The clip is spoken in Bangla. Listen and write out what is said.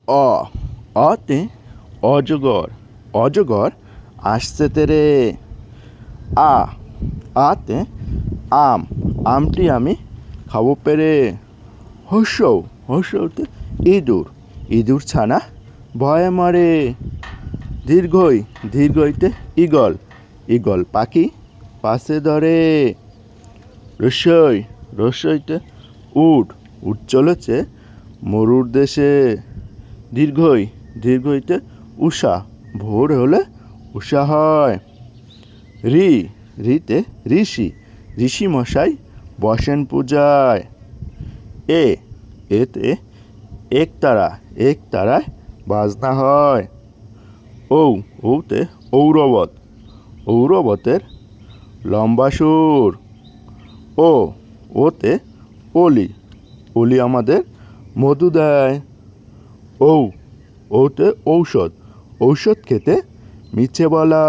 অ অতে অজগর অজগর আসছে তেরে। আ আতে আম আমটি আমি খাবো পেরে। হর্ষৌ হর্ষৌতে ইঁদুর ইঁদুর ছানা ভয়ে মরে। দীর্ঘই দীর্ঘইতে ঈগল ঈগল পাখি পাশে ধরে। রস্যই রস্যইতে উট উট চলেছে মরুর দেশে। দীর্ঘই দীর্ঘইতে উষা ভোর হলে উষা হয়। ঋ ঋতে ঋষি ঋষি মশাই বসেন পূজায়। এ এতে একতারা একতারায় বাজনা হয়। ঔ ঔতে ঔরবত ঔরবতের লম্বা সুর। ও ওতে অলি অলি আমাদের মধু দেয়। ঔ ওতে ঔষধ ঔষধ খেতে মিছে বলা।